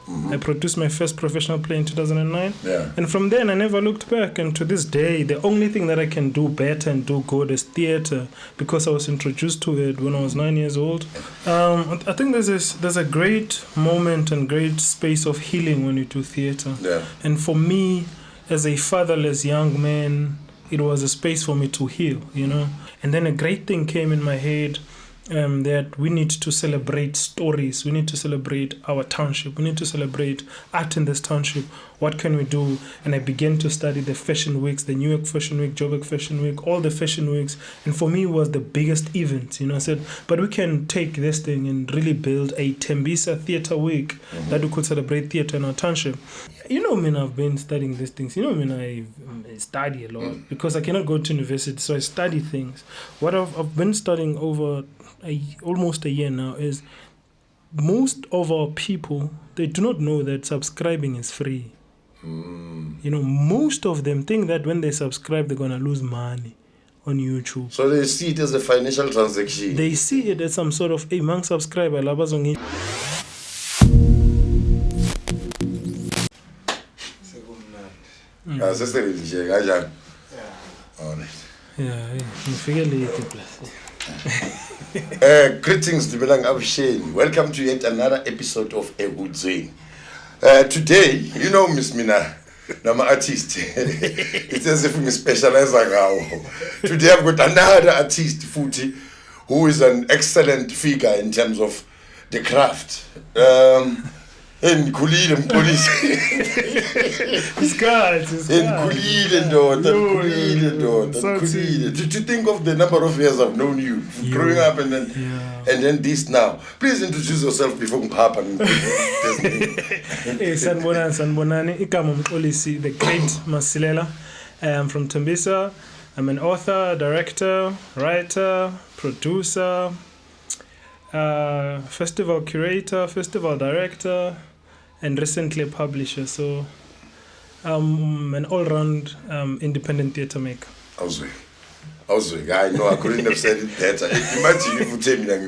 I produced my first professional play in 2009. Yeah. And from then, I never looked back. And to this day, the only thing that I can do better and do good is theater, because I was introduced to it when I was 9 years old. I think there's a great moment and great space of healing when you do theater. Yeah. And for me, as a fatherless young man, it was a space for me to heal, you know. And then a great thing came in my head, that we need to celebrate stories. We need to celebrate our township. We need to celebrate art in this township. What can we do? And I began to study the fashion weeks, the New York Fashion Week, Joburg Fashion Week, all the fashion weeks. And for me, it was the biggest event. You know, I said, but we can take this thing and really build a Tembisa Theatre Week that we could celebrate theatre in our township. You know, I've been studying these things. You know, I study a lot because I cannot go to university, so I study things. What I've been studying over almost a year now is most of our people, they do not know that subscribing is free. You know, most of them think that when they subscribe, they're going to lose money on YouTube. So they see it as a financial transaction. They see it as some sort of, hey, man, subscribe. I love us on it. Greetings, Dumelang Absheni. Welcome to yet another episode of Ehubyeni. Today, you know Miss Mina, I'm an artist. It's as if we specialize now. Today I've got another artist, Futi, who is an excellent figure in terms of the craft. Ngikhulile Mxolisi. Ngikhulile ndoda. Did you think of the number of years I've known you growing up and then this now? Please introduce yourself before Papa. Sanbonani, igama Mxolisi, the great Masilela. I am from Tembisa. I'm an author, director, writer, producer, festival curator, festival director, and recently a publisher. So I'm an all-round independent theatre maker. I know I couldn't have said it better. Imagine if you tell me that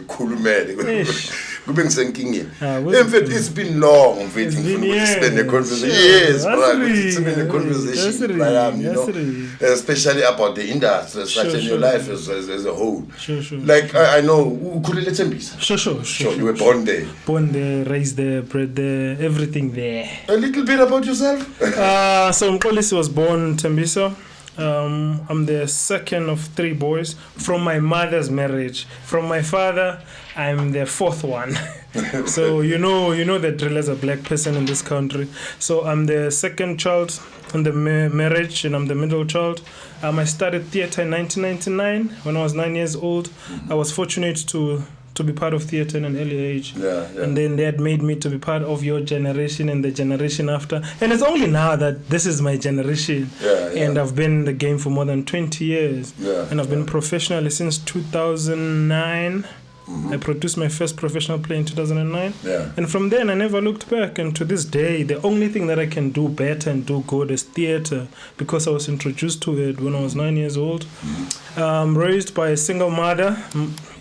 in fact, it's been long waiting for me to spend a conversation. Yes, it's been a conversation. You know, especially about the industry, such in your life as a whole. Sure. Like I know, could you let him be? Sure. You were born there. Born there, raised there, bred there, everything there. A little bit about yourself. So Mxolisi was born in Tembisa. I'm the second of 3 boys from my mother's marriage. From my father, I'm the 4th one. So you know the drill as a black person in this country. So I'm the second child in the marriage, and I'm the middle child. I studied theatre in 1999 when I was 9 years old. I was fortunate to be part of theatre in an early age. And then they had made me to be part of your generation and the generation after. And it's only now that this is my generation. And I've been in the game for more than 20 years. And I've been professionally since 2009. I produced my first professional play in 2009. And from then, I never looked back. And to this day, the only thing that I can do better and do good is theatre, because I was introduced to it when I was 9 years old. Raised by a single mother.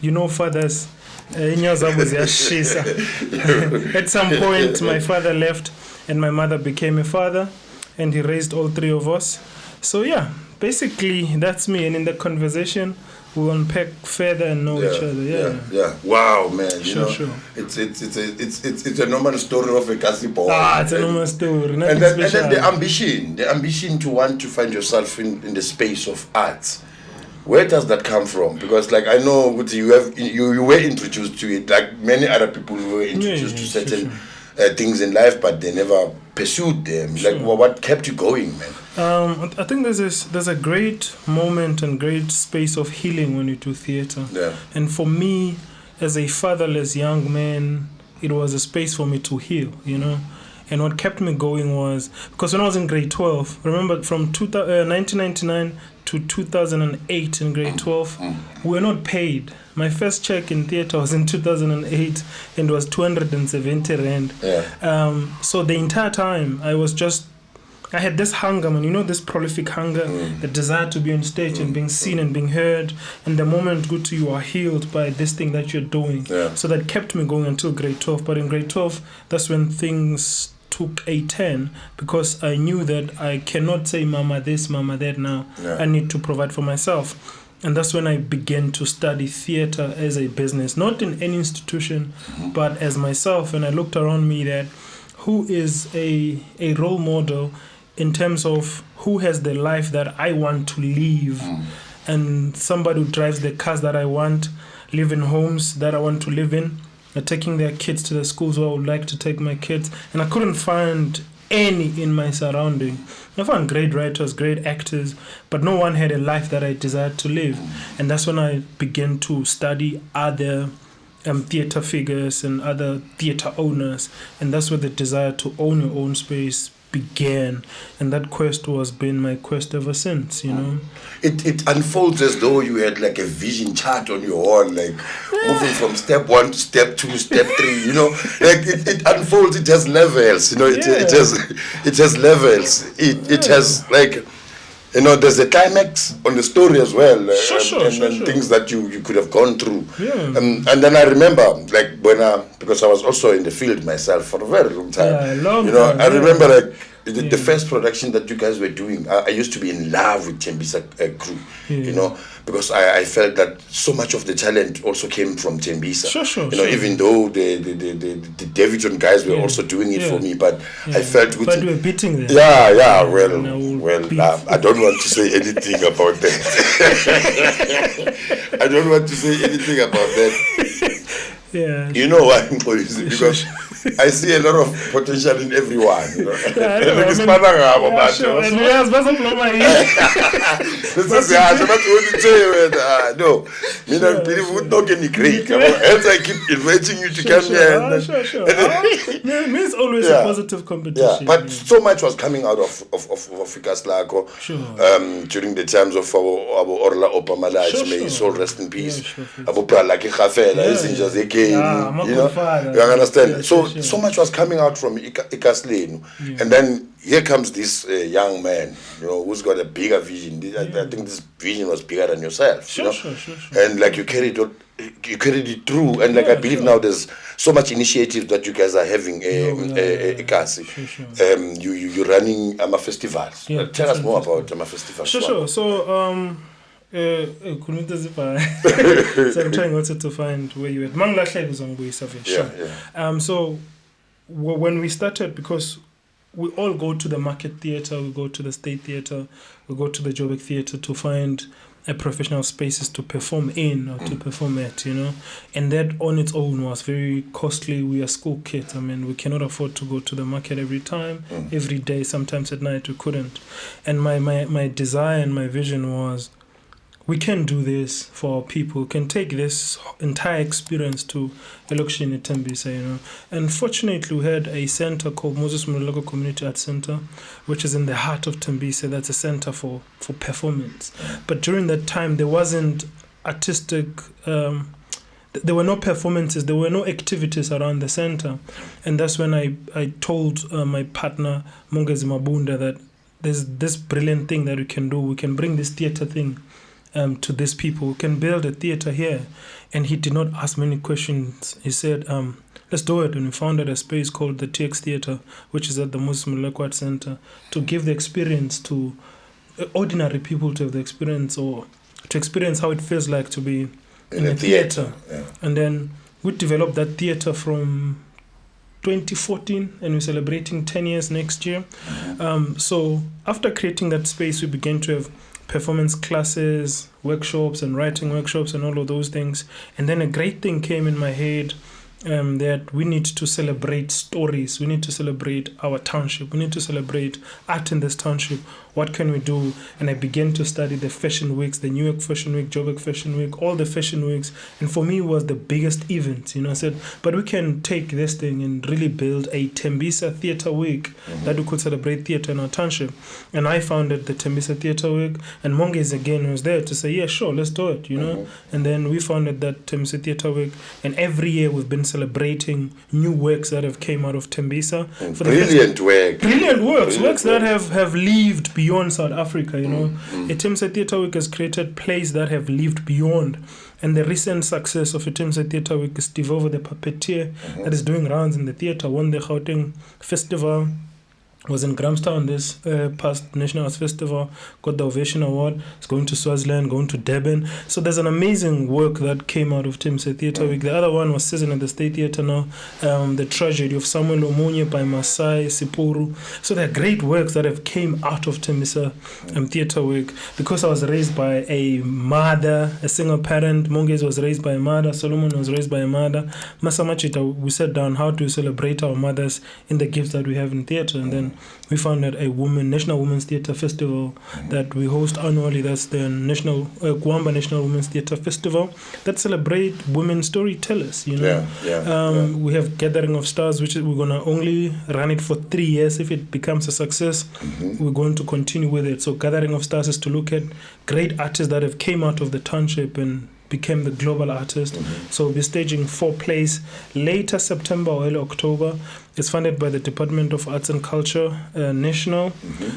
You know, fathers. At some point, my father left and my mother became a father, and he raised all 3 of us. So yeah, basically that's me. And in the conversation, we'll unpack further and know each other. Wow, man! Sure. It's a normal story of a Kasi boy. It's a normal story. And then the ambition to want to find yourself in the space of arts. Where does that come from? Because, like, I know you were introduced to it, like many other people who were introduced to certain things in life, but they never pursued them. Like, what kept you going, man? I think there's a great moment and great space of healing when you do theatre. And for me, as a fatherless young man, it was a space for me to heal, you know. And what kept me going was, because when I was in grade 12, remember from 1999 to 2008 in grade 12, we were not paid. My first check in theatre was in 2008 and was 270 rand. So the entire time I I had this hunger, man, you know, this prolific hunger, the desire to be on stage and being seen and being heard. And the moment you are healed by this thing that you're doing. So that kept me going until grade 12. But in grade 12, that's when things took a turn, because I knew that I cannot say mama this, mama that now. I need to provide for myself. And that's when I began to study theater as a business, not in any institution, but as myself. And I looked around me that who is a role model in terms of who has the life that I want to live, and somebody who drives the cars that I want, live in homes that I want to live in, taking their kids to the schools where I would like to take my kids. And I couldn't find any in my surrounding. I found great writers, great actors, but no one had a life that I desired to live. And that's when I began to study other theater figures and other theater owners. And that's where the desire to own your own space began. And that quest has been my quest ever since, you know. It unfolds as though you had like a vision chart on your wall, like moving from step 1 to step 2, step 3, you know. Like it unfolds, it has levels, you know, it has levels. It has like, you know, there's a climax on the story as well, and things that you could have gone through. And then I remember, like, because I was also in the field myself for a very long time. I remember like the first production that you guys were doing. I used to be in love with Tembisa crew, you know, because I felt that so much of the talent also came from Tembisa. You know, even though the Davidson guys were also doing it for me, but I felt but we were beating them. Well, I don't want to say anything about that. I don't want to say anything about that. You know why, Mxolisi? Because I see a lot of potential in everyone, you know. I believe we don't get any great. Else I keep inviting you to come here. It's always a positive competition. But so much was coming out of Africa's Lago during the times of our Orla Opamala, may his soul rest in peace. Abu Pralaki Khafela, you know, you understand? So much was coming out from Ikaslenu, and then here comes this young man, you know, who's got a bigger vision. I think this vision was bigger than yourself, you know? And like you carried it through, and like I believe now there's so much initiative that you guys are having. You're running festivals. Tell us more about festivals. So so I'm trying also to find where you at. So when we started, because we all go to the market theater, we go to the state theater, we go to the Joburg theater to find a professional spaces to perform in or to perform at, you know. And that on its own was very costly. We are school kids. I mean, we cannot afford to go to the market every time, every day, sometimes at night we couldn't. And my desire and my vision was, we can do this for our people. We can take this entire experience to election in Tembisa, you know. And fortunately, we had a center called Moses Mologo Community Arts Center, which is in the heart of Tembisa. That's a center for performance. But during that time, there wasn't artistic, there were no performances, there were no activities around the center. And that's when I told my partner, Mongezi Mabunda, that there's this brilliant thing that we can do. We can bring this theater thing to these people. We can build a theater here. And he did not ask many questions. He said, let's do it. And we founded a space called the TX Theater, which is at the Muslim Lekwat Center, to give the experience to ordinary people, to have the experience, or to experience how it feels like to be in a theater. And then we developed that theater from 2014, and we're celebrating 10 years next year. So after creating that space, we began to have performance classes, workshops, and writing workshops, and all of those things. And then a great thing came in my head, that we need to celebrate stories. We need to celebrate our township. We need to celebrate art in this township. What can we do? And I began to study the fashion weeks, the New York Fashion Week, Joburg Fashion Week, all the fashion weeks. And for me, it was the biggest event. You know, I said, but we can take this thing and really build a Tembisa Theatre Week that we could celebrate theatre in our township. And I founded the Tembisa Theatre Week. And Mongezi again was there to say, yeah, sure, let's do it, you know. And then we founded that Tembisa Theatre Week. And every year we've been celebrating new works that have came out of Tembisa. Brilliant works that have lived beyond South Africa, you know. Etimsa Theatre Week has created plays that have lived beyond. And the recent success of Etimsa Theatre Week is Steve Over, the puppeteer that is doing rounds in the theatre, won the Gauteng Festival, was in Grahamstown this past National Arts Festival, got the Ovation Award. It's going to Swaziland, going to Durban. So there's an amazing work that came out of Etimsa Theatre Week. The other one was Season at the State Theatre now, The Tragedy of Samuel Omunye by Masai Sipuru. So there are great works that have came out of Tembisa Theatre Week. Because I was raised by a mother, a single parent, Mongezi was raised by a mother, Solomon was raised by a mother. Masamachita, we sat down how to celebrate our mothers in the gifts that we have in theatre, and then we founded a National Women's Theatre Festival that we host annually. That's the Gwamba National Women's Theatre Festival that celebrate women storytellers, you know. We have Gathering of Stars, which we're going to only run it for 3 years. If it becomes a success, we're going to continue with it. So Gathering of Stars is to look at great artists that have came out of the township and became the global artist. So we'll be staging 4 plays later September or early October. It's funded by the Department of Arts and Culture National.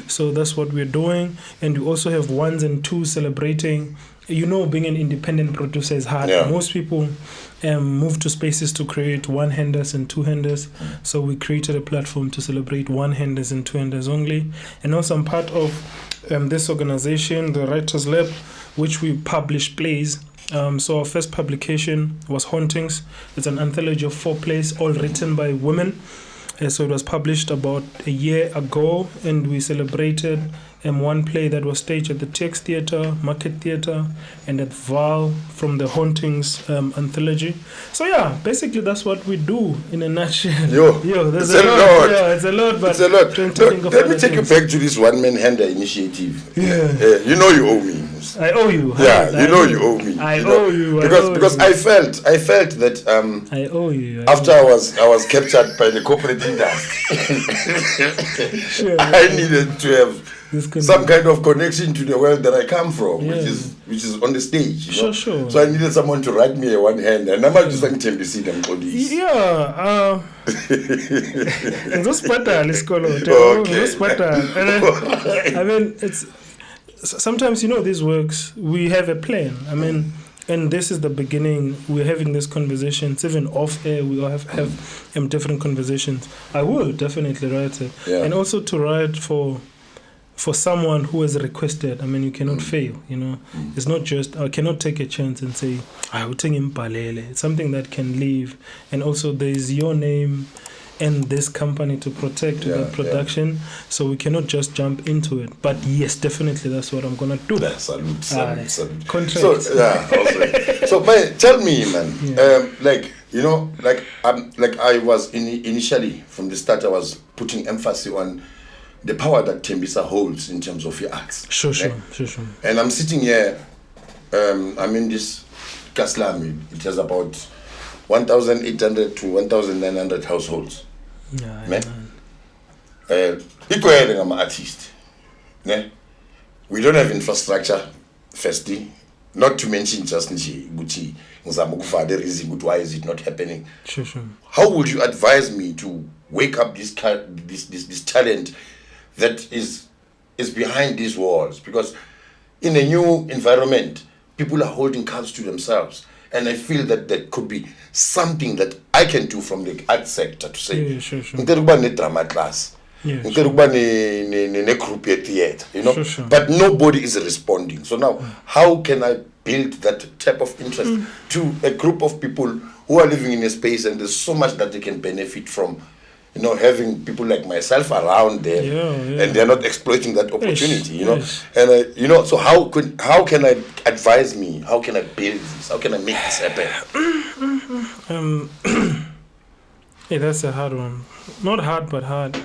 So that's what we're doing. And we also have 1s and 2s celebrating. You know, being an independent producer is hard. Most people move to spaces to create 1-handers and 2-handers. So we created a platform to celebrate 1-handers and 2-handers only. And also I'm part of this organization, the Writers Lab, which we publish plays. So our first publication was Hauntings. It's an anthology of 4 plays, all written by women. So it was published about a year ago, and we celebrated one play that was staged at the TX Theatre, Market Theatre, and at Val from the Hauntings anthology. So yeah, basically that's what we do in a nutshell. There's a lot. Yeah, it's a lot. But it's a lot. Let me take you back to this one-man hander initiative. You know you owe me. I owe you. You owe me. I owe you. Because I felt that I owe you. After I was captured by the corporate industry, I needed to have some kind of connection to the world that I come from, which is on the stage. You know? Sure. So I needed someone to write me a one hand, and I'm just like Tembisa and Mxolisi. I mean, it's sometimes, you know, these works, we have a plan. I mean, and this is the beginning. We're having this conversation. It's even off air. We all have different conversations. I will definitely write it, and also to write for someone who has requested. I mean, you cannot fail, you know. It's not just, I cannot take a chance and say, I will take him palele. It's something that can live. And also there is your name and this company to protect that production. So we cannot just jump into it. But yes, definitely that's what I'm going to do. Salute. Contract. So tell me, man, I was initially from the start, I was putting emphasis on the power that Tembisa holds in terms of your acts. Sure. And I'm sitting here, I'm in this Kaslami. It has about 1,800 to 1,900 households. I'm an artist. We don't have infrastructure, firstly. Not to mention just why is it not happening? Sure. How would you advise me to wake up this talent that is behind these walls? Because in a new environment, people are holding cards to themselves, and I feel that there could be something that I can do from the art sector to say, sure. drama class, group theater, you know. Sure. But nobody is responding. So now, how can I build that type of interest to a group of people who are living in a space, and there's so much that they can benefit from? You know, having people like myself around there, and they're not exploiting that opportunity. You know, and so how can I advise me? How can I build this? How can I make this happen? That's a hard one. Not hard, but hard.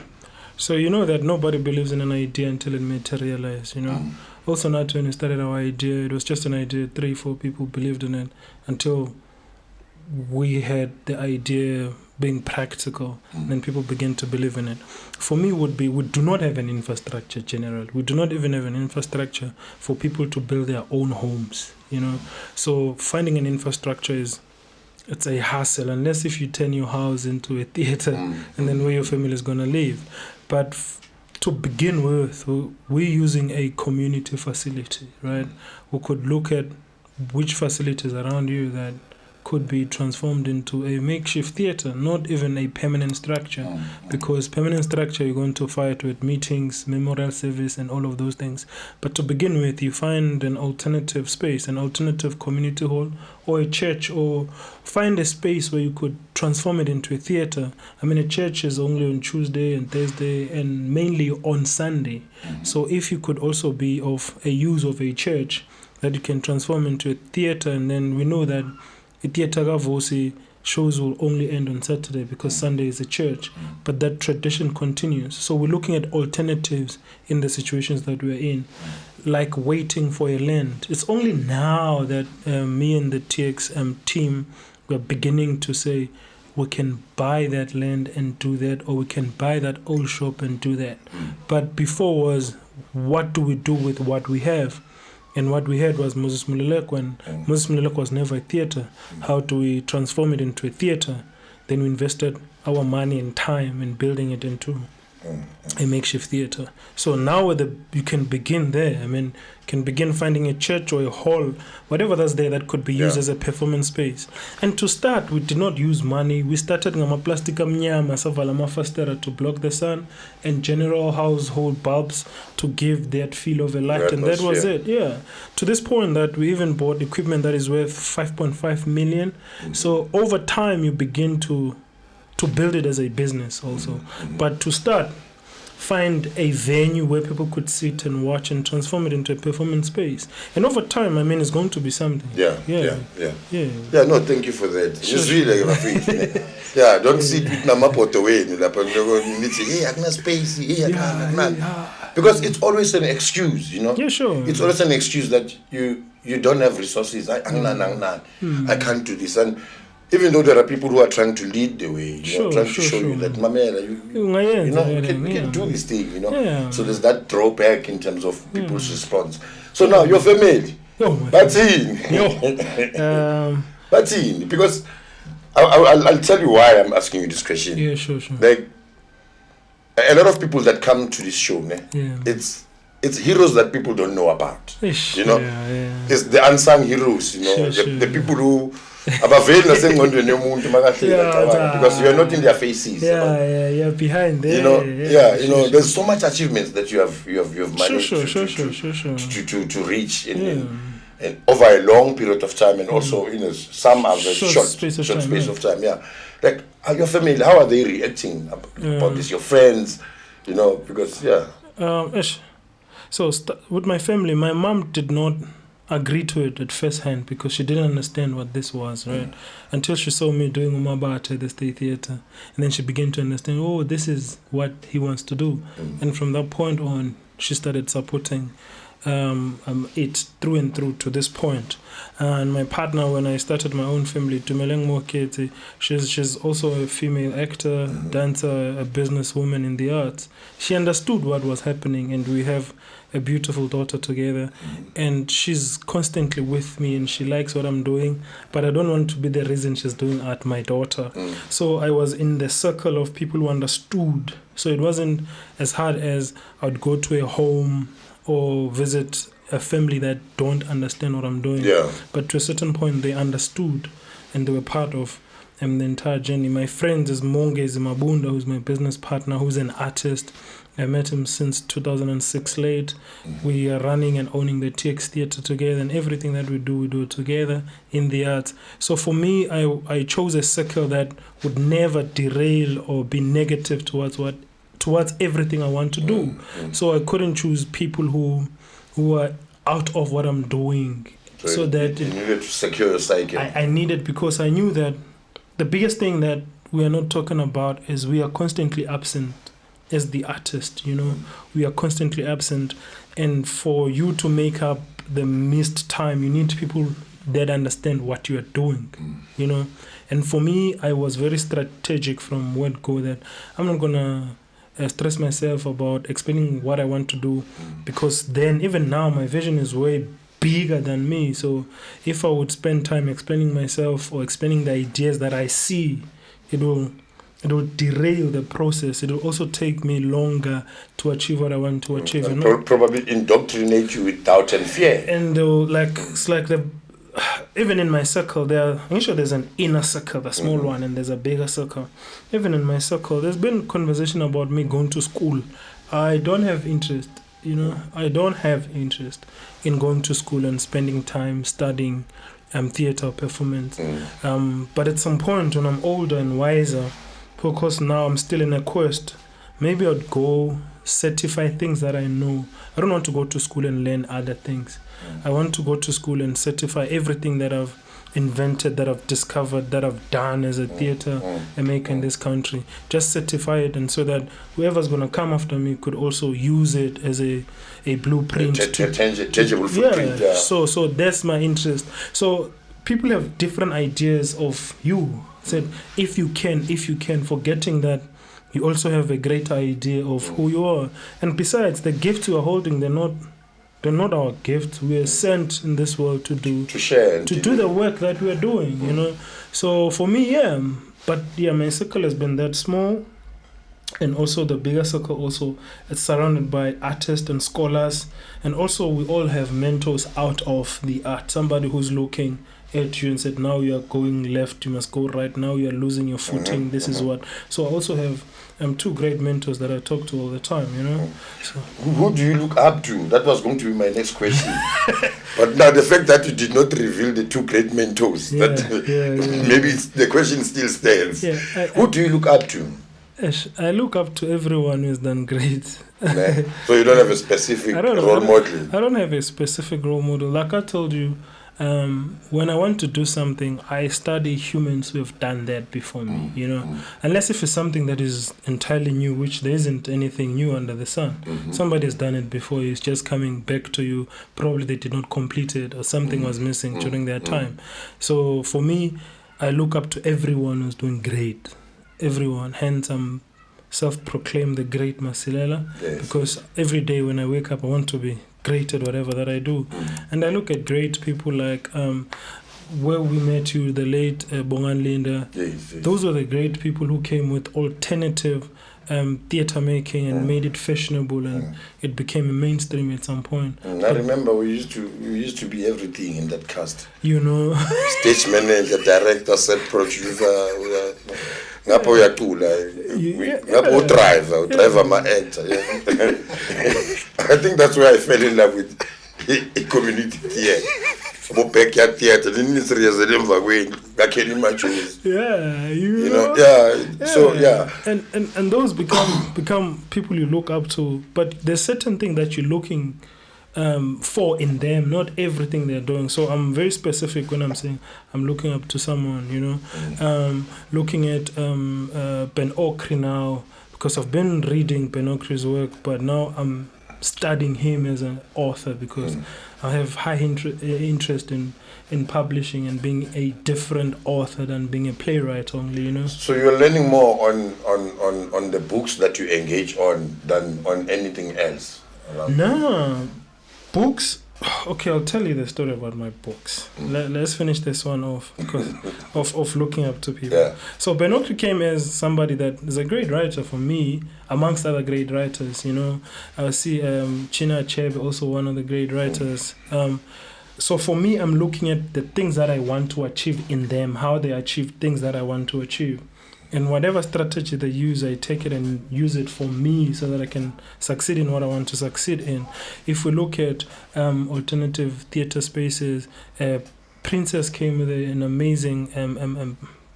So you know that nobody believes in an idea until it materializes. You know. Also, not when we started our idea, it was just an idea. 3-4 people believed in it until we had the idea being practical, and people begin to believe in it. For me, we do not have an infrastructure general. We do not even have an infrastructure for people to build their own homes, you know. So finding an infrastructure is it's a hassle, unless if you turn your house into a theater and then where your family is going to live. But to begin with, we're using a community facility, right? We could look at which facilities around you that could be transformed into a makeshift theater, not even a permanent structure, because permanent structure you're going to fight with meetings, memorial service, and all of those things. But to begin with, you find an alternative space, an alternative community hall, or a church, or find a space where you could transform it into a theater. I mean, a church is only on Tuesday and Thursday and mainly on Sunday. So if you could also be of a use of a church that you can transform into a theater, and then we know that a theater Gavosi shows will only end on Saturday because Sunday is a church, but that tradition continues. So we're looking at alternatives in the situations that we're in, like waiting for a land. It's only now that me and the TX team were beginning to say we can buy that land and do that, or we can buy that old shop and do that. But before was, what do we do with what we have? And what we had was Moses Mulelek, when Moses Mulelek was never a theater. How do we transform it into a theater? Then we invested our money and time in building it into a makeshift theater. So now you can begin there. I mean, you can begin finding a church or a hall, whatever that's there that could be used as a performance space. And to start, we did not use money. We started with plastic amnyama to block the sun and general household bulbs to give that feel of a light. And that was it. Yeah. To this point that we even bought equipment that is worth 5.5 million. So over time, you begin to build it as a business also. But to start, find a venue where people could sit and watch and transform it into a performance space. And over time, I mean, it's going to be something. Yeah, no, thank you for that. It's really like a yeah, don't sit with Namapoto away. Because it's always an excuse, you know? Yeah, sure. It's always an excuse that you don't have resources. I can't do this. And even though there are people who are trying to lead the way, trying to show you that, Mamela, we can do this thing, you know. Yeah. So there's that drawback in terms of people's response. So now your family, that's in. That's in. Because I'll tell you why I'm asking you this question. Yeah, sure. Like, a lot of people that come to this show, it's heroes that people don't know about. You know, it's the unsung heroes. You know, the people who because you are not in their faces. You're behind there. You know, there's so much achievements that you have managed to reach and over a long period of time, and also some are very short space of time. Yeah, like your family, how are they reacting about this? Your friends, because So with my family, my mom did not agree to it at first hand because she didn't understand what this was, right? Until she saw me doing Umabata at the State Theatre, and then she began to understand, this is what he wants to do. And from that point on, she started supporting it through and through to this point. And my partner, when I started my own family, Tumeleng Mokete, she's also a female actor, dancer, a businesswoman in the arts. She understood what was happening, and we have a beautiful daughter together, and she's constantly with me, and she likes what I'm doing, but I don't want to be the reason she's doing art, my daughter. So I was in the circle of people who understood. So it wasn't as hard as I'd go to a home or visit a family that don't understand what I'm doing. But to a certain point, they understood, and they were part of the entire journey. My friend is Mongezi Mabunda, who's my business partner, who's an artist. I met him since 2006 late. We are running and owning the TX Theatre together, and everything that we do together in the arts. So for me, I chose a circle that would never derail or be negative towards everything I want to do. So I couldn't choose people who are out of what I'm doing. So that you needed to secure your cycle. I needed, because I knew that the biggest thing that we are not talking about is we are constantly absent as the artist, we are constantly absent. And for you to make up the missed time, you need people that understand what you are doing, And for me, I was very strategic from word go that I'm not going to stress myself about explaining what I want to do, because then even now my vision is way bigger than me. So if I would spend time explaining myself or explaining the ideas that I see, it will derail the process. It will also take me longer to achieve what I want to achieve. And probably indoctrinate you with doubt and fear. And it's like even in my circle, I'm sure there's an inner circle, the small one, and there's a bigger circle. Even in my circle, there's been conversation about me going to school. I don't have interest, I don't have interest in going to school and spending time studying theater performance. But at some point when I'm older and wiser, because now I'm still in a quest, maybe I'd go certify things that I know. I don't want to go to school and learn other things. I want to go to school and certify everything that I've invented, that I've discovered, that I've done as a theater maker in this country. Just certify it, and so that whoever's going to come after me could also use it as a blueprint. Tangible footprint. Yeah. So that's my interest. So people have different ideas of you. Said if you can, forgetting that you also have a great idea of who you are. And besides, the gifts you are holding, they're not our gifts. We are sent in this world to share, to do the work that we are doing, So for me, my circle has been that small. And also the bigger circle also, it's surrounded by artists and scholars. And also we all have mentors out of the art. Somebody who's looking at you and said, now you are going left, you must go right, now you are losing your footing, this is what. So I also have two great mentors that I talk to all the time, So, who do you look up to? That was going to be my next question. But now the fact that you did not reveal the two great mentors, maybe the question still stands. Who do you look up to? I look up to everyone who's done great. So you don't have a specific role model? I don't have a specific role model. Like I told you, when I want to do something, I study humans who have done that before me, unless if it's something that is entirely new, which there isn't anything new under the sun. Somebody has done it before, it's just coming back to you. Probably they did not complete it, or something was missing during their time. So for me, I look up to everyone who's doing great. Everyone. Hence I'm self-proclaimed the great Masilela, because every day when I wake up I want to be great at whatever that I do. And I look at great people like where we met you, the late Bongan Linda. Those were the great people who came with alternative theater making and made it fashionable, and it became a mainstream at some point. I remember we used to be everything in that cast. Stage manager, director, set producer. Ngapho uyacula, ngapho driver my actor. I think that's where I fell in love with a community theater. Backyard theater, didn't serious emva kwenu, ngakhela imajuzi. And those become people you look up to, but there's certain thing that you're looking for in them, not everything they're doing. So I'm very specific when I'm saying I'm looking up to someone, looking at Ben Okri now, because I've been reading Ben Okri's work, but now I'm studying him as an author, because I have high interest in publishing and being a different author than being a playwright only, So you're learning more on the books that you engage on than on anything else? No. Books? Okay, I'll tell you the story about my books. Let's finish this one off because of looking up to people. Yeah. So Ben Okri came as somebody that is a great writer for me, amongst other great writers, I see China Achebe, also one of the great writers. So for me, I'm looking at the things that I want to achieve in them, how they achieve things that I want to achieve. And whatever strategy they use, I take it and use it for me so that I can succeed in what I want to succeed in. If we look at alternative theater spaces, Princess came with an amazing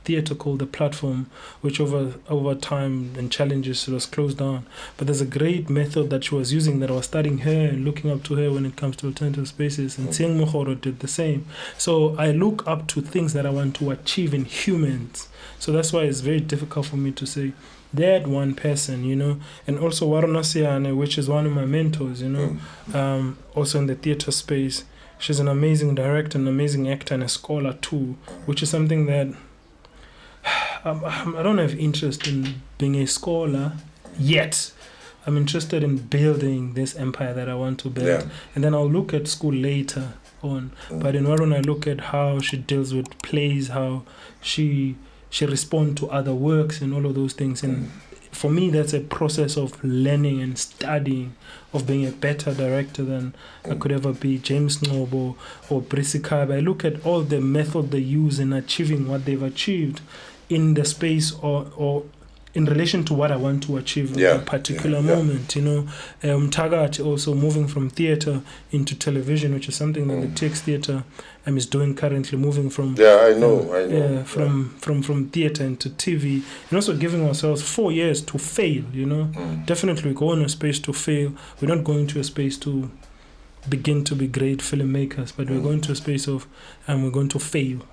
theater called The Platform, which over time and challenges was closed down. But there's a great method that she was using that I was studying her and looking up to her when it comes to alternative spaces. And Tsieng Mohoro did the same. So I look up to things that I want to achieve in humans. So that's why it's very difficult for me to say that one person, and also Waruna Siane, which is one of my mentors, also in the theater space. She's an amazing director, an amazing actor, and a scholar too, which is something that I don't have interest in being a scholar yet. I'm interested in building this empire that I want to build. And then I'll look at school later on. But when I look at how she deals with plays, how she responds to other works and all of those things, and for me that's a process of learning and studying, of being a better director than I could ever be. James Nobo or Brisikaba, I look at all the method they use in achieving what they've achieved in the space or in relation to what I want to achieve in a particular moment. Tagati also moving from theatre into television, which is something that the TX Theatre is doing currently, moving from from theatre into TV, and also giving ourselves 4 years to fail. Definitely we go in a space to fail. We're not going to a space to begin to be great filmmakers, but we're going to a space of we're going to fail.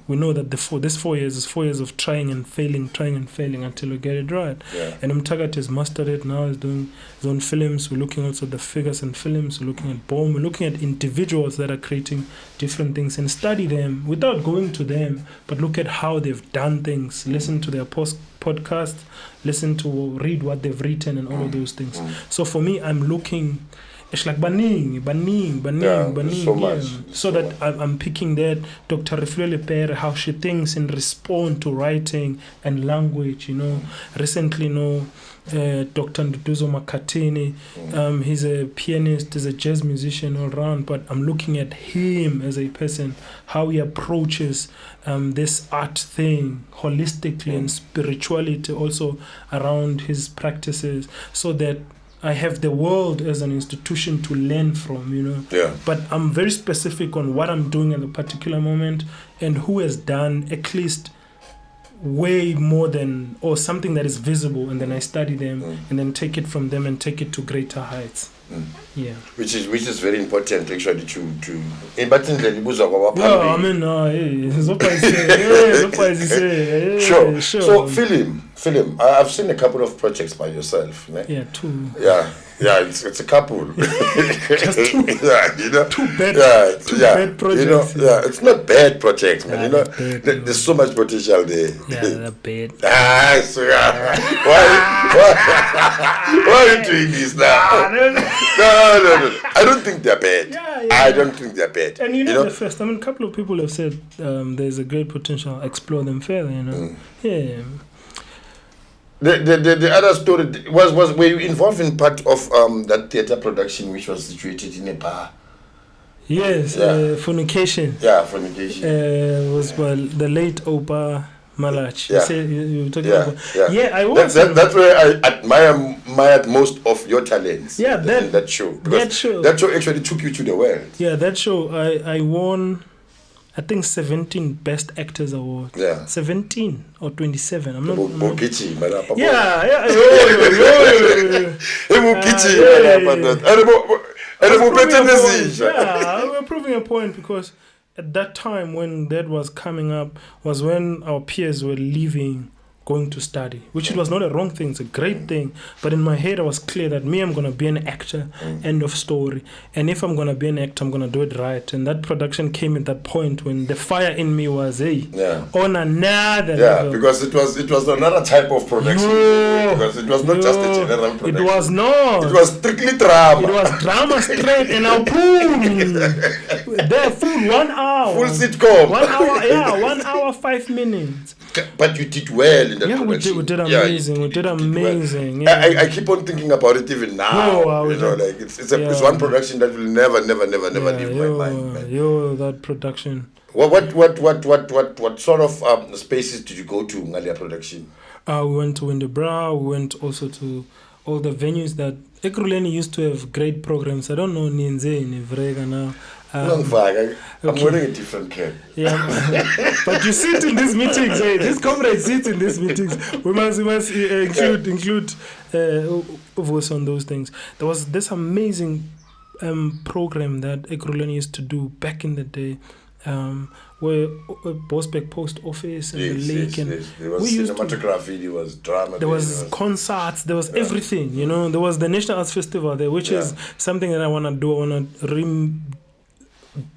We know that this 4 years is 4 years of trying and failing until we get it right. And Mtagat has mastered it now. He's doing his own films. We're looking also at the figures in films. We're looking at BOM. We're looking at individuals that are creating different things and study them without going to them, but look at how they've done things. Listen to their podcast. Read what they've written and all of those things. So for me, I'm looking. It's like banning, so that I'm picking that Dr. Reflele Pere, how she thinks and respond to writing and language. Recently, Dr. Nduduzo Makatini, he's a pianist, he's a jazz musician all around, but I'm looking at him as a person, how he approaches this art thing holistically and spirituality also around his practices, so that I have the world as an institution to learn from, But I'm very specific on what I'm doing at a particular moment and who has done at least way more than, or something that is visible, and then I study them and then take it from them and take it to greater heights. Which is very important actually to sure. So film I've seen a couple of projects by yourself, né? Two. It's a couple. Just two. Two bad projects. It's not bad projects, man. There's so much potential there. They're bad. Why are you doing this now? No. I don't think they're bad. I don't think they're bad. And the first, a couple of people have said there's a great potential. Explore them further. Yeah. The other story were you involved in part of that theatre production which was situated in a bar? Yes, Fornication. Yeah, Fornication. Was by the late Opa Malach. You were talking about. I was. That's where I admired most of your talents. In that show. That show actually took you to the world. Yeah, that show I won. I think 17 Best Actors Awards. 17 or 27. I'm not. Bokichi, we're proving a point because at that time when that was coming up was when our peers were leaving, going to study, which it was not a wrong thing, it's a great thing. But in my head, I was clear that I'm going to be an actor, end of story. And if I'm going to be an actor, I'm going to do it right. And that production came at that point when the fire in me was, on another level. Because it was another type of production. Because it was not just a general production. It was not. It was strictly drama. It was drama straight, and now boom! There, full 1 hour. Full sitcom. 1 hour, 1 hour, 5 minutes. But you did well in that production. We did amazing. We did amazing. Well. I keep on thinking about it even now. It's one production that will never leave my mind. Man. That production. What sort of spaces did you go to Ngalia production? We went to Windebra. We went also to all the venues that Ekurhuleni used to have great programs. I don't know Ninze in Vrega now. I'm wearing a different cap. But you sit in these meetings. These comrades sit in these meetings. We must include voice on those things. There was this amazing program that Ekurhuleni used to do back in the day. Where Bosbeck Post Office and the lake, and there was cinematography, there was drama, there was concerts, there was everything. There was the National Arts Festival there, which is something that I want to do. I want to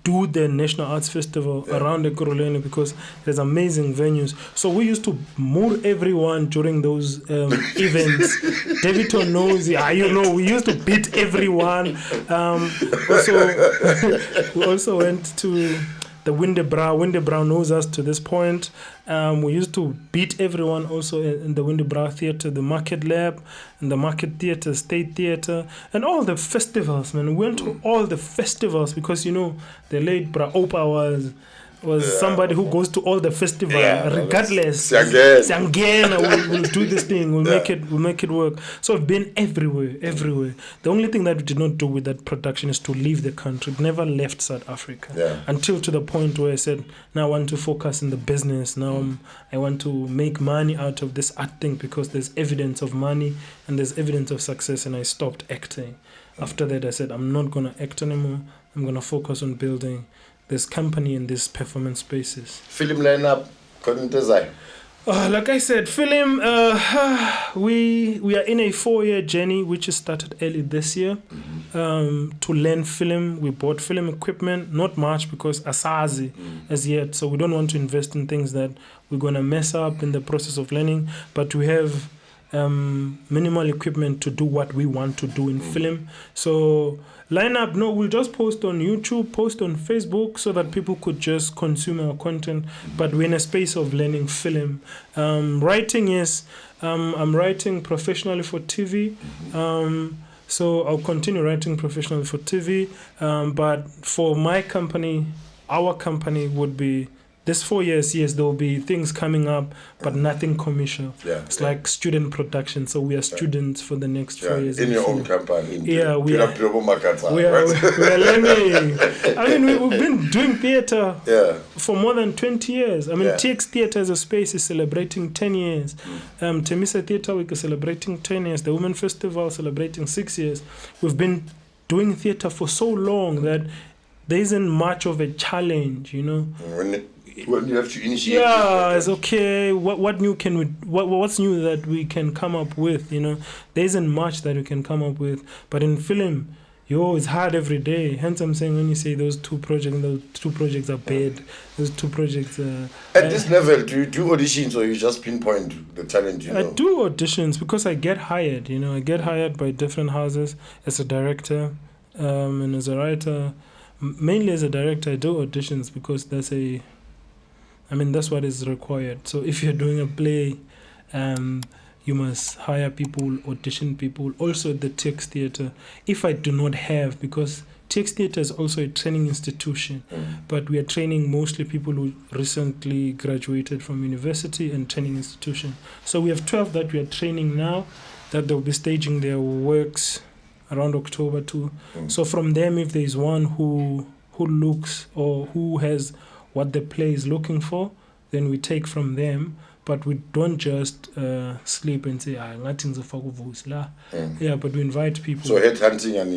do the National Arts Festival around Ekurhuleni because there's amazing venues. So we used to move everyone during those events. Davidton knows, we used to beat everyone. We also went to the Windebrow knows us to this point. We used to beat everyone also in the Windebrow Theatre, the Market Lab, and the Market Theatre, State Theatre, and all the festivals, man. We went to all the festivals because, the late Bra Opa was somebody who goes to all the festivals, regardless. We'll do this thing. We'll make it work. So I've been everywhere. The only thing that we did not do with that production is to leave the country. Never left South Africa until to the point where I said, now I want to focus in the business. Now I want to make money out of this art thing because there's evidence of money and there's evidence of success, and I stopped acting. After that, I said, I'm not going to act anymore. I'm going to focus on building this company in these performance spaces. Film lineup, like I said, film, we are in a 4-year journey which started early this year. To learn film, we bought film equipment, not much because asazi as yet, so we don't want to invest in things that we're going to mess up in the process of learning, but we have minimal equipment to do what we want to do in film. So lineup, no, we'll just post on YouTube, post on Facebook so that people could just consume our content, but we're in a space of learning film. Writing is, I'm writing professionally for TV, so I'll continue writing professionally for TV, but for my company, our company would be this 4 years, yes, there will be things coming up, but nothing commercial. It's like student production. So we are students for the next 4 years. In your own company. We are learning. I mean, we've been doing theater for more than 20 years. I mean, TX Theater as a space is celebrating 10 years. Temisa Theater Week is celebrating 10 years. The Women Festival celebrating 6 years. We've been doing theater for so long that there isn't much of a challenge, When you have to initiate. It's okay. What new can we? What's new that we can come up with? There isn't much that we can come up with. But in film, it's hard every day. Hence, I'm saying when you say those two projects are bad. Those two projects. At this level, do you do auditions or you just pinpoint the talent? I do auditions because I get hired. I get hired by different houses as a director, and as a writer. Mainly as a director, I do auditions because that's what is required. So if you're doing a play, you must hire people, audition people. Also the TX Theatre, if I do not have, because TX Theatre is also a training institution, but we are training mostly people who recently graduated from university and training institution. So we have 12 that we are training now, that they'll be staging their works around October too. So from them, if there is one who looks or who has what the play is looking for, then we take from them, but we don't just sleep and say, but we invite people. So headhunting and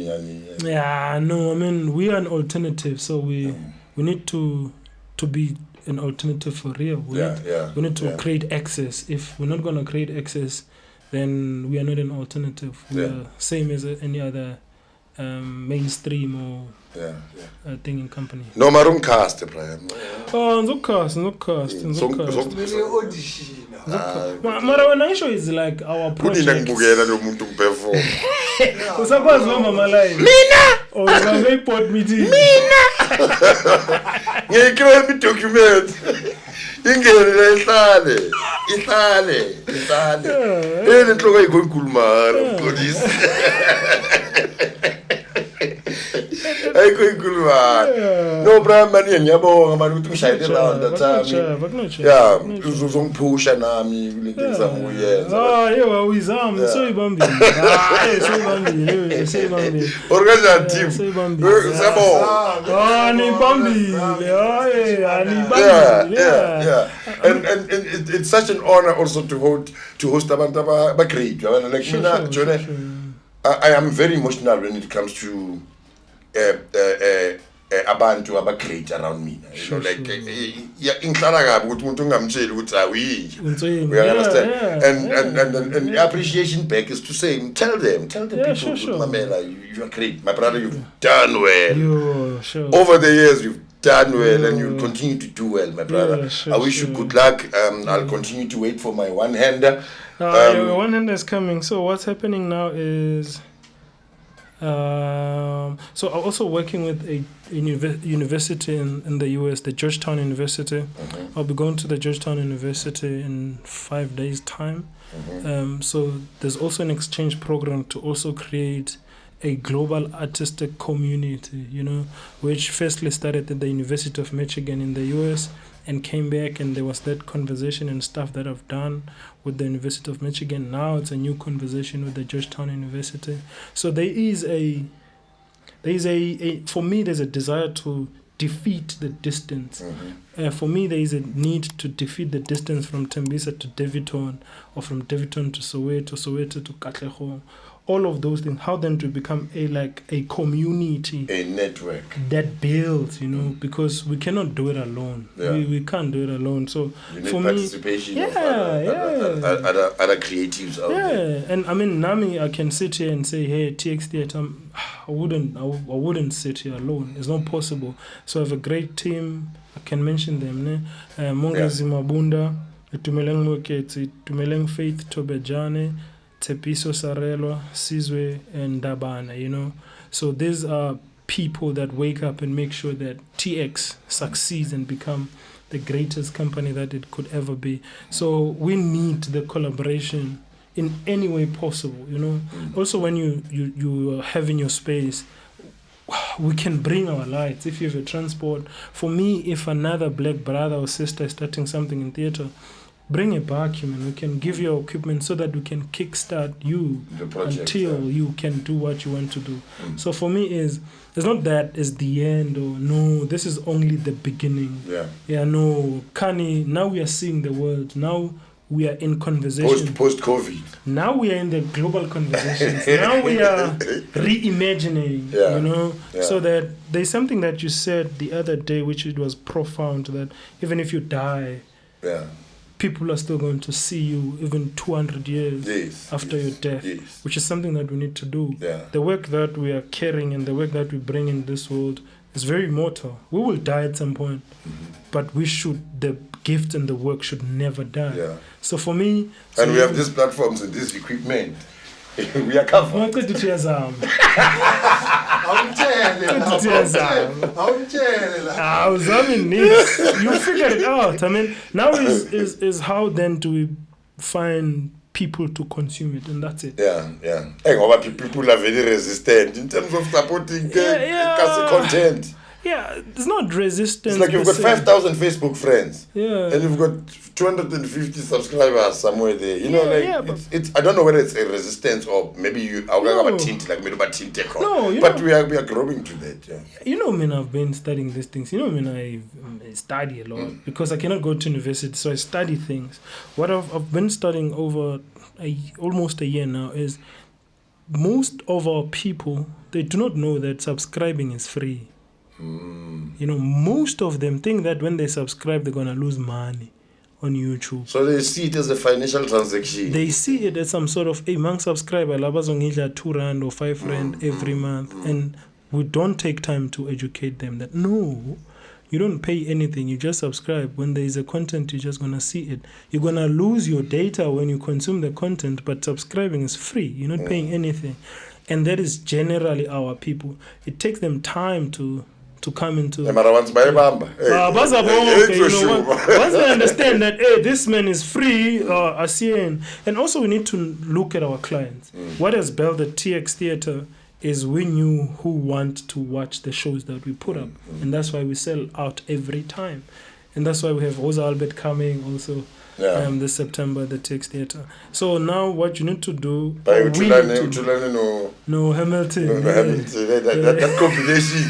we are an alternative, so we need to be an alternative for real. We need to create access. If we're not going to create access, then we are not an alternative. We are same as any other mainstream or thing in company. No marum cast, Brian. No cast. Mara when I show is like our project. Usakwazi mama live. Mina. Oh, you make pod meeting. Mina. Ngeke document. Ingene ihlale. Inhloko ayikhuluma police. No, Brian, mani ngiyabonga manje ukuthi ngishayile around that time. Uzongipusha nami kulento engizoyenza. Uyizama soyibambile. Soyibambile. Organize team. Sabo. Nibambile. And it's such an honor also to host abantu abagreat. Like I am very emotional when it comes to abantu aba-great around me. You know, like ingihlala kabi ukuthi umuntu ungamtsheli ukuthi awuyinje. You understand? And appreciation back is to say, tell the people, Mamela, you are great. My brother, you've done well. Over the years, you've done well, and you'll continue to do well, my brother. I wish you good luck. I'll continue to wait for my one-hander. Your one-hander is coming. So what's happening now is... so I'm also working with a university in the US, the Georgetown University. I'll be going to the Georgetown University in 5 days' time. So there's also an exchange program to also create a global artistic community, you know, which firstly started at the University of Michigan in the US and came back, and there was that conversation and stuff that I've done with the University of Michigan. Now it's a new conversation with the Georgetown University. So there is for me, there's a desire to defeat the distance. For me, there is a need to defeat the distance from Tembisa to Davidton, or from Davidton to Soweto to Katlehong. All of those things, how then to become a community, a network that builds, you know, because we cannot do it alone. We can't do it alone. So you need for participation me, of other creatives out there. And I mean, Nami, I can sit here and say, hey, TX Theatre, I wouldn't sit here alone. It's not possible. So I have a great team. I can mention them. Mongezi Mabunda, Tumeleng Moketi, Tumeleng Faith Tobejane, Tepiso Sarelwa, Sizwe, and Dabana, you know. So these are people that wake up and make sure that TX succeeds and become the greatest company that it could ever be. So we need the collaboration in any way possible, you know. Also, when you have in your space, we can bring our lights. If you have a transport, for me, if another black brother or sister is starting something in theater, bring a vacuum and we can give you equipment so that we can kickstart you until you can do what you want to do. So for me, it's not that it's the end, or no, this is only the beginning. No, Kani, now we are seeing the world. Now we are in conversation. Post-COVID. Now we are in the global conversations. Now we are reimagining, you know, so that there's something that you said the other day, which it was profound, that even if you die, people are still going to see you even 200 years after your death, which is something that we need to do. The work that we are carrying and the work that we bring in this world is very mortal. We will die at some point, but the gift and the work should never die. So for me... And we have these platforms and this equipment. We are covered. You figured it out. I mean, now is how then do we find people to consume it, and that's it. People are very resistant in terms of supporting content. It's not resistance. It's like you've got 5,000 Facebook friends. And you've got 250 subscribers somewhere there. You know, it's I don't know whether it's a resistance or maybe you but we are growing to that. You know, man, I've been studying these things. You know, man, I study a lot because I cannot go to university, so I study things. What I've been studying over almost a year now is most of our people, they do not know that subscribing is free. You know, most of them think that when they subscribe, they're going to lose money on YouTube. So they see it as a financial transaction. They see it as some sort of, hey, man, subscriber, R2 or R5 every month. And we don't take time to educate them that, no, you don't pay anything. You just subscribe. When there is a content, you're just going to see it. You're going to lose your data when you consume the content, but subscribing is free. You're not paying anything. And that is generally our people. It takes them time to come into once they understand that, hey, this man is free, and also we need to look at our clients. What has built the TX Theatre is we knew who want to watch the shows that we put up, and that's why we sell out every time, and that's why we have Rosa Albert coming also. This September, the TX Theatre. So now what you need to do... Hamilton. Hamilton. That combination.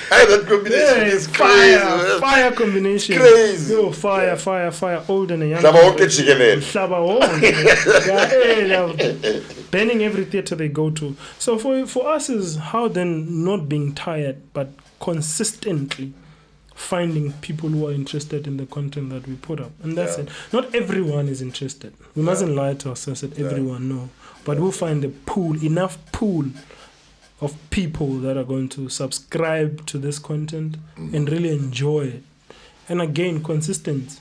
That combination is crazy. Fire combination. Crazy. Fire. Old and young. Banning every theatre they go to. So for us is how then not being tired, but consistently finding people who are interested in the content that we put up, and that's it. Not everyone is interested. We mustn't lie to ourselves that everyone no, but we'll find enough pool of people that are going to subscribe to this content and really enjoy it. And again, consistency.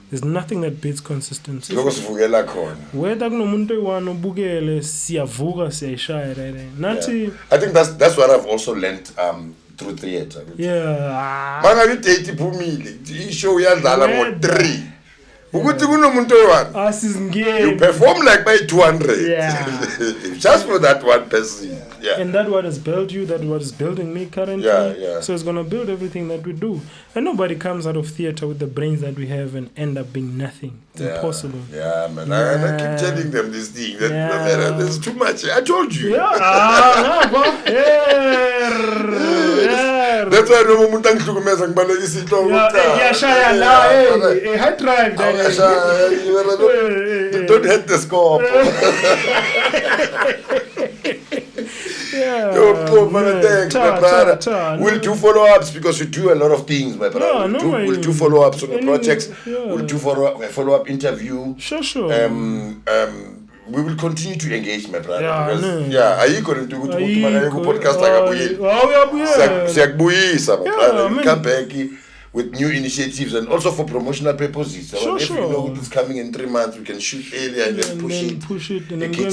There's nothing that beats consistency. Whether kunomuntu oyi-1 ubukele siyavuka siyayishaya nathi. I think that's what I've also learned through theater. Yeah. Mangabe date iphumile, ishow iyadlala ngo-3. Ukuthi kunomuntu oyi-1. You perform like by 200. Yeah. Just for that one person. Yeah. And that what has built you, that what is building me currently. Yeah. So it's gonna build everything that we do. And nobody comes out of theater with the brains that we have and end up being nothing. It's impossible. Yeah, man. I keep telling them this thing. That there's too much. I told you. That's why no umuntu angihlukumeza ngibalekisa inhloko. Yashaya la, hey, high drive. Don't hit the scope. Thanks, my brother. We'll do follow-ups because we do a lot of things, my brother. We'll do follow-ups on the projects. We'll do follow-up interview. Sure. We will continue to engage, my brother. Are you going to do podcast like we come back with new initiatives and also for promotional purposes. So if you know it's coming in 3 months, we can shoot earlier and then push it. And then It's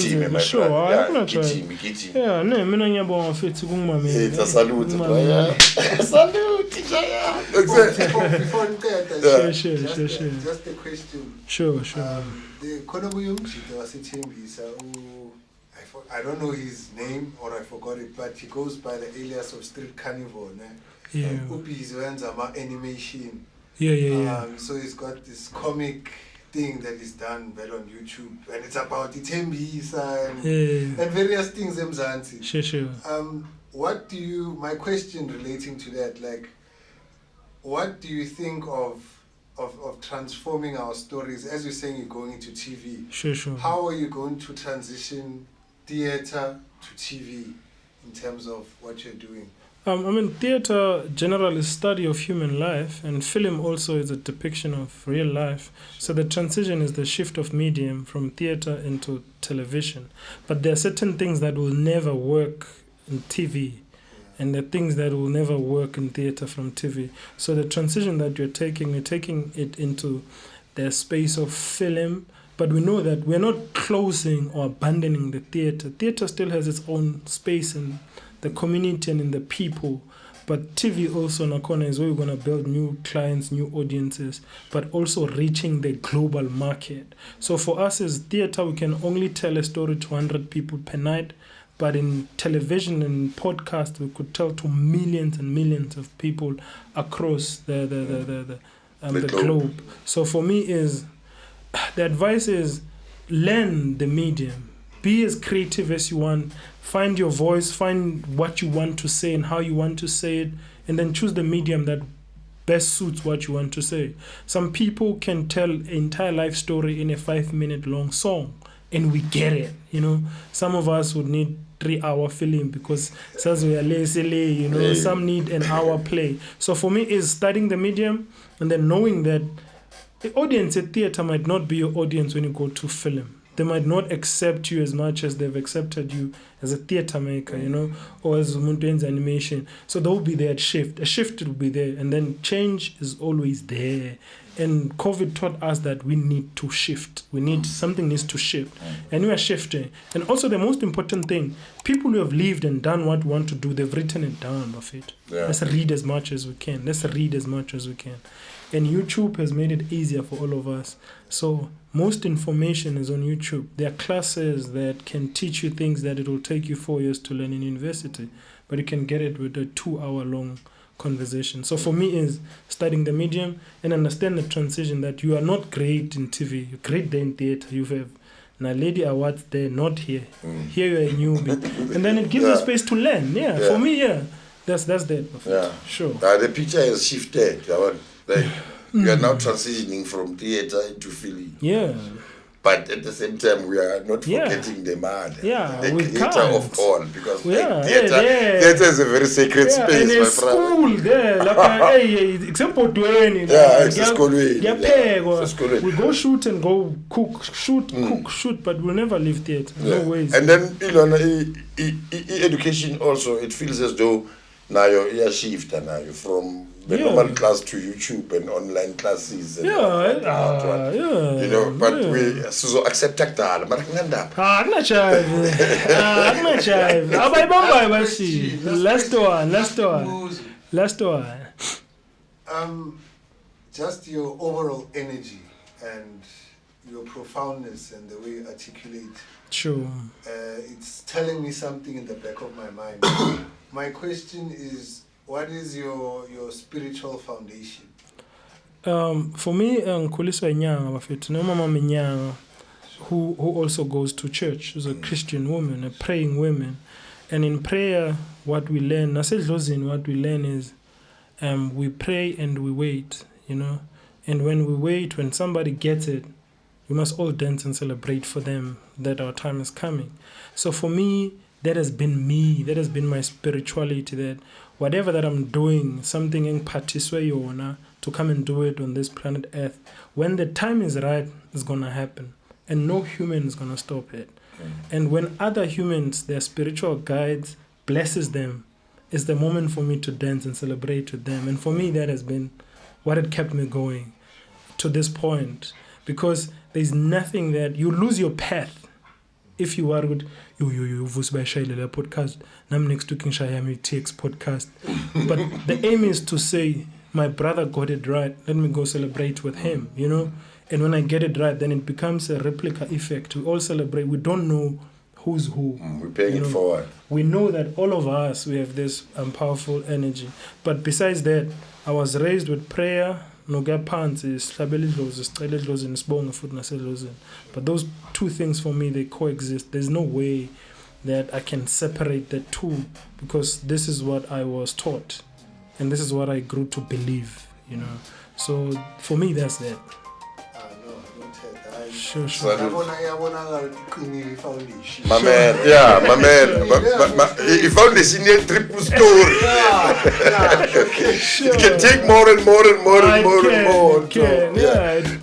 a salute. Salute. Just a question. Sure. The Konobuyumjita was I don't know his name or I forgot it, but he goes by the alias of Street Carnivore. Upi's animation. So he's got this comic thing that is done well on YouTube, and it's about Itembisa and various things. Sure. My question relating to that, like, what do you think of transforming our stories? As you're saying, you're going into TV. Sure. How are you going to transition theater to TV in terms of what you're doing? Theater generally is study of human life, and film also is a depiction of real life. So the transition is the shift of medium from theater into television. But there are certain things that will never work in TV, and the things that will never work in theater from TV. So the transition that you're taking it into the space of film, but we know that we're not closing or abandoning the theater. Theater still has its own space in the community and in the people, but TV also Nakona is where we're going to build new clients, new audiences, but also reaching the global market. So for us as theater, we can only tell a story to 100 people per night, but in television and podcast, we could tell to millions and millions of people across the globe. So for me the advice is learn the medium, be as creative as you want, find your voice, find what you want to say and how you want to say it, and then choose the medium that best suits what you want to say. Some people can tell an entire life story in a 5-minute long song, and we get it, Some of us would need 3-hour film because some need an hour play. So for me is studying the medium and then knowing that the audience at theater might not be your audience when you go to film. They might not accept you as much as they've accepted you as a theater maker, or as Munten's animation. So there will be that shift. A shift will be there, and then change is always there. And COVID taught us that we need to shift. Something needs to shift. And we are shifting. And also the most important thing, people who have lived and done what we want to do, they've written it down of it. Let's read as much as we can. And YouTube has made it easier for all of us. So most information is on YouTube. There are classes that can teach you things that it will take you 4 years to learn in university, but you can get it with a 2-hour-long conversation. So for me is studying the medium and understand the transition that you are not great in TV, you're great there in theater. You have now Lady Awards there, not here. Here you're a newbie. And then it gives you space to learn. For me, that's that. Sure. The picture has shifted. You are now transitioning from theater into film. Yeah. but at the same time we are not forgetting the mother, the creator of all, because theater is a very sacred space, and my school there, except for we go shoot and go cook, shoot, but we'll never leave theater. No ways. And then education also, it feels as though now you're shifted now you're from the normal class to YouTube and online classes and but we so accept that last one. Just your overall energy and your profoundness and the way you articulate. Sure. It's telling me something in the back of my mind. My question is, what is your spiritual foundation? For me, Mxolisi Nyanga, no mama Nyanga, who also goes to church, who's a Christian woman, a praying woman. And in prayer, what we learn, what we learn is we pray and we wait, And when we wait, when somebody gets it, we must all dance and celebrate for them that our time is coming. So for me, that has been me. That has been my spirituality, that whatever that I'm doing, something in participation to come and do it on this planet Earth, when the time is right, it's going to happen. And no human is going to stop it. And when other humans, their spiritual guides, blesses them, it's the moment for me to dance and celebrate with them. And for me, that has been what had kept me going to this point. Because there's nothing that you lose your path if you are good. You podcast. Now next week takes podcast. But the aim is to say, my brother got it right. Let me go celebrate with him. And when I get it right, then it becomes a replica effect. We all celebrate. We don't know who's who. We're paying it forward. We know that all of us, we have this powerful energy. But besides that, I was raised with prayer. But those two things for me, they coexist. There's no way that I can separate the two, because this is what I was taught and this is what I grew to believe, So for me, that's that. Sure. My man. He found this in a triple story. It can take more and more.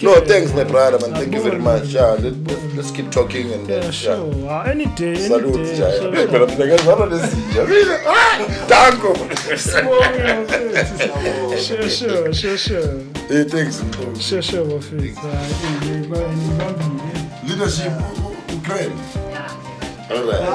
No, thanks, my brother, man. Thank you very much. Let's keep talking and then. Any day. Salute. Sure. Hey, thanks. Sure. Leadership Ukraine. All right.